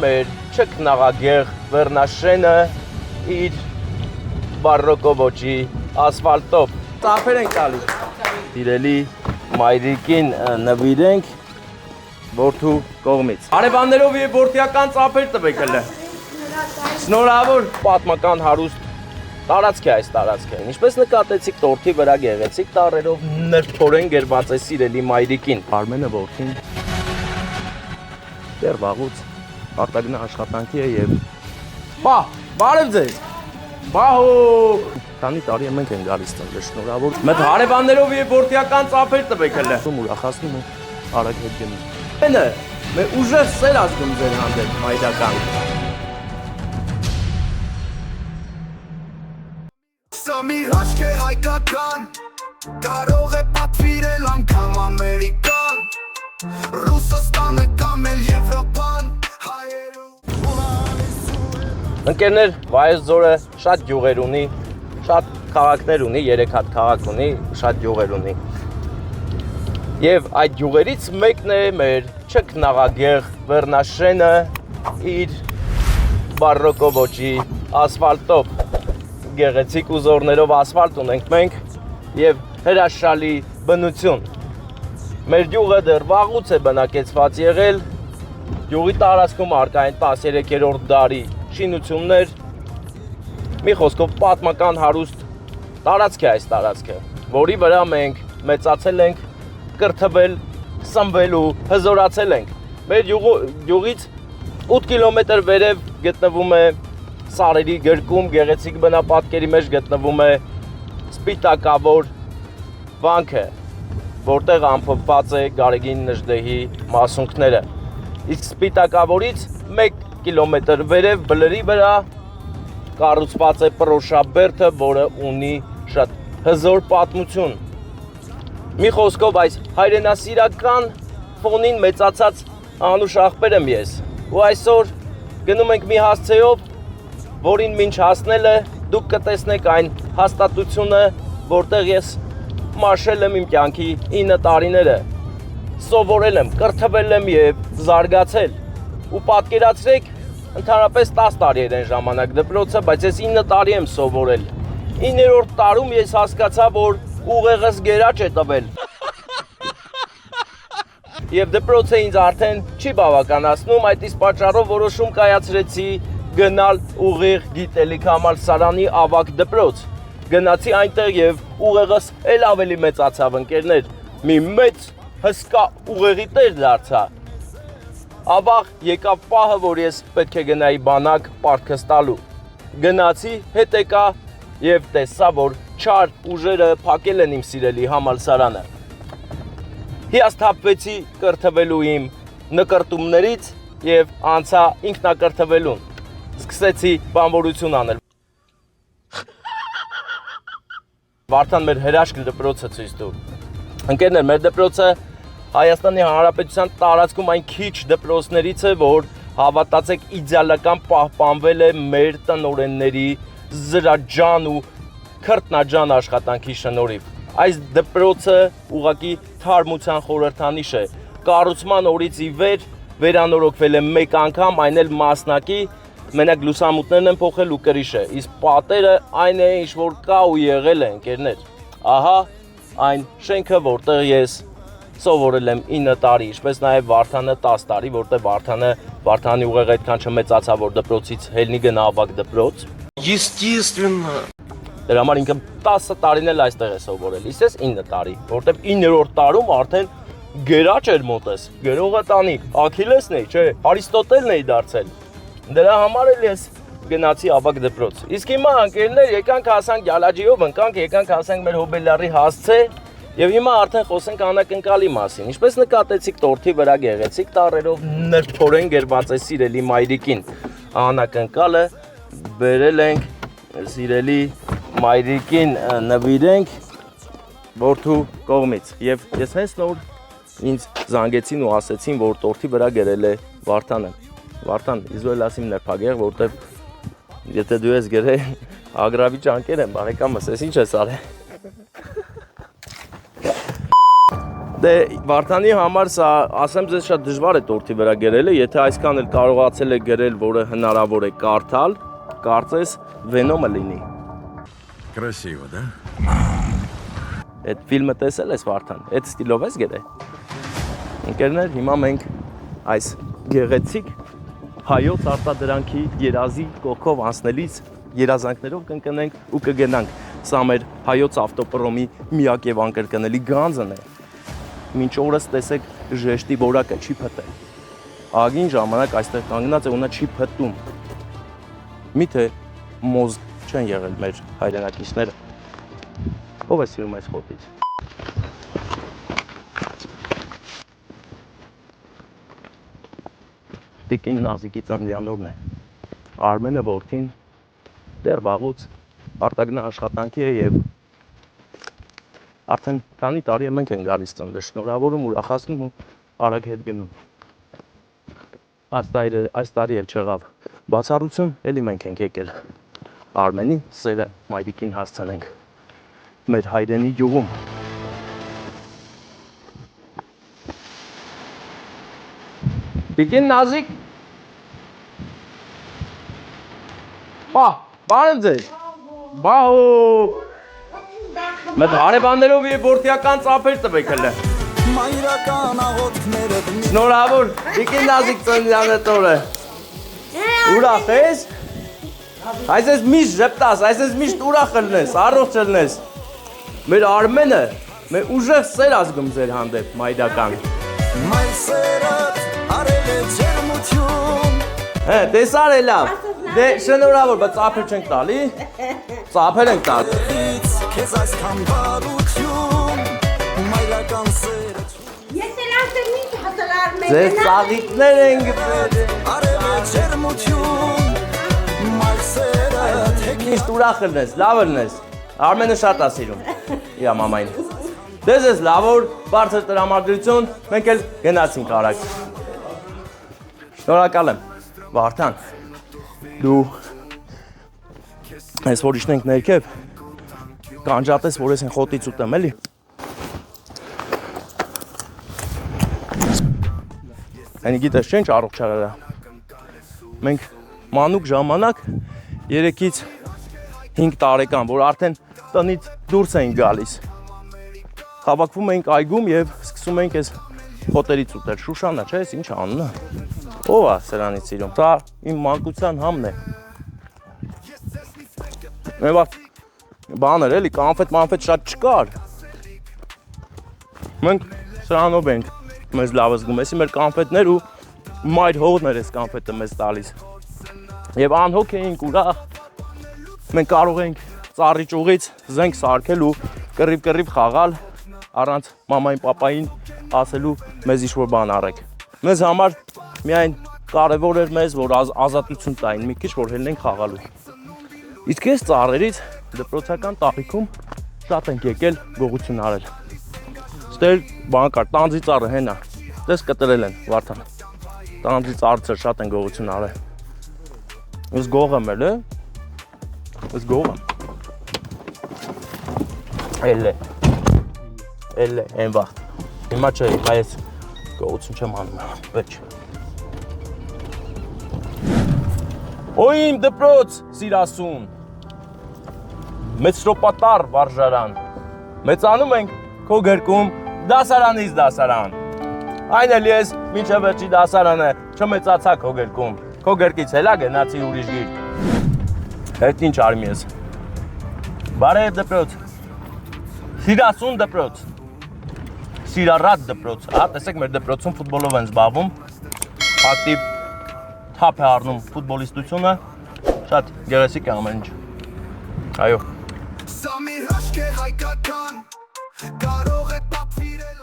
Մեր չքնաղագեղ վերնաշենը իր բարոկո ոճի ասֆալտով ծափեր ենք տալիս։ Սիրելի մայրիկին նվիրենք որդու կողմից։ Արևաններով եւ որդիական ծափեր տվեք հələ։ Շնորհավոր պատմական հարուստ տարածք է այս տարածքը։ Ինչպես նկատեցիք տորթի վրա գեղեցիկ տառերով նրբորեն գերված է սիրելի մայրիկին։ Արմենը որդին դեռ վաղուց արտագնա աշխատանքի է եւ բարև ձեզ։ Քանի տարի է մենք ենք գալիս տեղ, շնորհավոր։ Մեծ հարևաններով եւ որդիական ծափեր տվեք հələ։ Ուրախացնում ու արագ հետ գնում։ Մենը մեր ուժեղ սեր ազգում ձեր հանդեպ մայրական։ Սա մի հաշք է հայկական, կարող է պատվիրել անգամ ամերիկան, Ռուսաստանը կամ էլ Եվրոպան, Ընկերներ, Վայոց ձորը շատ գյուղեր ունի, շատ քաղաքներ ունի, 3 հատ քաղաք ունի, շատ գյուղեր ունի։ Եվ այդ գյուղերից մեկն է մեր չքնաղագեղ վերնաշենը իր բարոկո ոճի ասֆալտով։ Գեղեցիկ ուզորներով ասֆալտ ունենք մենք եւ հրաշալի բնություն։ Մեր գյուղը դեռ վաղուց է բնակեցված եղել, գյուղի տարածքում առկա են 13-րդ դարի շինություններ, մի խոսքով պատմական հարուստ տարածք է այս տարածքը, որի վրա մենք մեծացել ենք, կրթվել, սնվել ու հզորացել ենք։ Մեր գյուղից 8 կիլոմետր վերև գտնվում է Սարերի գրկում, գեղեցիկ բնապատկերի մեջ գտնվում է Սպիտակավոր վանքը, որտեղ ամփոփված է Գարեգին Նժդեհի մասունքները։ Իսկ Սպիտակավորից 1 կիլոմետր վերև բլրի վրա կառուցված է Պրոշաբերդը, որը ունի շատ հզոր պատմություն։ Մի խոսքով այս հայրենասիրական ֆոնին մեծացած անուշ աղբեր եմ ես։ Ու այսօր գնում ենք մի հասցեով, որին մինչ հասնելը դուք կտեսնեք այն հաստատությունը, որտեղ ես մաշել եմ իմ կյանքի 9 տարիները, սովորել եմ, կրթվել եմ եւ զարգացել։ Ու պատկերացրեք, ընդհանրապես 10 տարի էր այն ժամանակ դպրոցը, բայց ես 9 տարի եմ սովորել։ 9-րդ տարում ես հասկացա, որ ուղեղս գերաճ է տվել։ Եվ դպրոցը ինձ արդեն չի բավականացնում, այդ իսկ պատճառով որոշում կայացրեցի գնալ ուղիղ գիտելիք համալսարանի ավագ դպրոց։ Գնացի այնտեղ եւ ուղեղս էլ ավելի մեծացավ, ընկերներ։ Մի մեծ հսկա ուղեղի տեր դարձա։ Ավաղ եկավ պահը, որ ես պետք է գնայի բանակ պարտքս տալու։ Գնացի, հետ եկա եւ տեսա, որ չար ուժերը փակել են իմ սիրելի համալսարանը։ Հիասթափվեցի կրթվելու իմ նկրտումներից եւ անցա ինքնակրթվելուն։ Սկսեցի բանվորություն անել։ Վարդան մեր հրաշք դպրոցը ցույց տու։ Ընկերներ, մեր դպրոցը Հայաստանի Հանրապետության տարածքում այն քիչ դպրոցներից է, որ հավատացեք իդեալական պահպանվել է մեր տնօրենների զրաջան ու քրտնաջան աշխատանքի շնորհիվ։ Այս դպրոցը ուղղակի թարմության խորհրդանիշ է։ Կառուցման օրից ի վեր վերանորոգվել է մեկ անգամ, այն էլ մասնակի, մենակ լուսամուտներն են փոխել ու կրիշը, իսկ պատերը այն է, ինչ որ կա ու եղել է, ընկերներ։ Ահա այն շենքը, որտեղ ես սովորել եմ 9 տարի, ինչպես նաև Վարդանը 10 տարի, որտեղ Վարդանի ուղեղը այդքան չմեծացավ, որ դպրոցից հելնի գնա ավագ դպրոց։ Естественно։ Դրա համար ինքը 10 տարին էլ այստեղ է սովորել, իսես 9 տարի, որտեղ 9-րդ տարում արդեն գերաճ էր մոտես, գերողը տանի, Աքիլեսն է, չէ, Արիստոտելն է դարձել։ Դրա համար էլ ես գնացի ավագ դպրոց։ Իսկ հիմա ընկերներ եկանք հասանք Գալաջիով, եկանք հասանք մեր հոբելարի հասցե եւ հիմա արդեն խոսենք անակնկալի մասին։ Ինչպես նկատեցիք տորթի վրա գեղեցիկ տառերով նրբորեն գերված է սիրելի մայրիկին։ Անակնկալը բերել ենք սիրելի մայրիկին նվիրենք որդու կողմից։ Եվ ես հենց նոր ինձ զանգեցին ու ասեցին, որ տորթի վրա գրել է Վարդանը։ Վարդան, իզուել ասիմ նրբագեղ, որտեվ եթե դու ես գրել ագրավի ճանկեր եմ, բարեկամս, ես ինչ ես արել։ Դե Վարդանի համար սա ասեմ ձեզ շատ դժվար է տորթի վրա գրելը, եթե այսքան էլ կարողացել է գրել, որը հնարավոր է կարդալ, կարծես Վենոմը լինի։ Красиво, да? Այդ ֆիլմը տեսել ես Վարդան, այդ ստիլով ես գրել։ Ընկերներ, հիմա մենք այս գեղեցիկ հայոց արտադրանքի երազի կողքով անցնելիս երազանքներով կընկնենք ու կգնանք։ Սա մեր հայոց ավտոպրոմի միակ եւ անկրկնելի գանձն է։ Մինչ օրս տեսեք ժեշտի որակը չի փտել։ Ագին ժամանակ այստեղ կանգնած է ու նա չի փտում։ Միթե մոզ չեն եղել մեր հայրենակիցները։ Ո՞վ է սիրում այս խոտից։ Տիկին Նազիկի ծննդյանորն է։ Արմենը որդին դեռ վաղուց արտագնա աշխատանքի է եւ արդեն քանի տարի է մենք են գալիս ծննդը, շնորհավորում, ուրախացնում ու արագ հետ գնում։ Այս տարի էլ չեղավ բացառություն, էլի մենք ենք եկել Արմենի սերը մայրիկին հասցնենք մեր հայրենի գյուղում։ Տիկին Նազիկ։ Բարև ձեզ։ Բահո։ Մեծ հարևաններով եւ որդիական ծափեր տվեք հələ։ Մայրական աղոթքները Շնորհավոր, Տիկին Նազիկ ծննդյան օրը։ Ուրախ ես։ Այսպես միշտ ժպտաս, այսպես միշտ ուրախ ելնես, առողջ ելնես։ Մեր Արմենը մեր ուժեղ սեր ազգում ձեր հանդեպ մայրական։ Մայր սերը արել է ջերմություն Տեսար է լավ։ Դե շնորհավոր, բայց ծափեր չենք տալի։ Ծափեր ենք տալի։ Քեզ այսքան բարություն մայրական սերը Ես էլ ասեմ ինչ հասարար մեր Ձեզ ծաղիկներ են գտել։ արել է ջերմություն մայր սերը Միշտ ուրախ ելնես, լավ ելնես։ Արմենը շատ է սիրում։ Իա մամային։ Դες ես լավ որ բարձր տրամադրություն, մենք էլ գնացինք արագ։ Շնորհակալ եմ։ Վարդան։ Դու այս որ իշնենք ներքև կանջատես, որ ես են խոտից ուտեմ, էլի։ Հենի գիտես չեն առողջ աղերա։ Մենք մանուկ ժամանակ 3-ից 5 տարեկան, որ արդեն տնից դուրս էին գալիս։ Հավաքվում էինք այգում եւ սկսում էինք այս խոտերից ուտել։ Շուշանը, չէ՞, ինչ անունը։ Ո՞վ է սրանից սիրում։ Սա իմ մանկության համն է։ Մեվա բաներ էլի, կանֆետ շատ չկար։ Մենք սրանով ենք մեզ լավ զգում, էսի մեր կանֆետներ ու մայր հողն էր այս կանֆետը մեզ տալիս։ Եվ անհոգ էինք ուրախ։ Մենք կարող ենք ծառի ճյուղից զենք սարքել ու կռիվ խաղալ առանց մամային, պապային ասելու մեզ ինչ-որ բան արեք։ Մեզ համար միայն կարևոր էր մեզ, որ ազատություն տային մի քիչ, որ հելնենք խաղալու։ Իսկ ես ծառերից դպրոցական տարիքում շատ ենք եկել գողություն արել։ Ստեր բան կար, տանձի ծառը հենա, դες կտրել են, Վարդան։ Տանձի ծառը շատ են գողություն արել։ Ես գող եմ էլ, ես գող եմ։ Էլ է, են վաղ։ Հիմա չէ, հիմա ես գողություն չեմ անում, պետք չէ։ Ոյ իմ դպրոց, սիրասուն, մեծրոպատար վարժարան, մեծանում ենք քո գրկում դասարանից դասարան։ Այն էլ ես մինչև վերջի դասարանը չմեծացա քո գրկում, քո գրկից հելա գնացի ուրիշ գիրք։ Հետ ինչ արիմ ես։ Բարև դպրոց, սիրասուն դպրոց, սիրառատ դպրոց, տեսեք մեր դպրոցում ֆուտբոլով են զբաղվում, ակտիվ թափ է առնում ֆուտբոլիստությունը, շատ գեղեցիկ է ամեն ինչ, այո։ Սա մի հաշկ է հայկական կարող է տապվիրել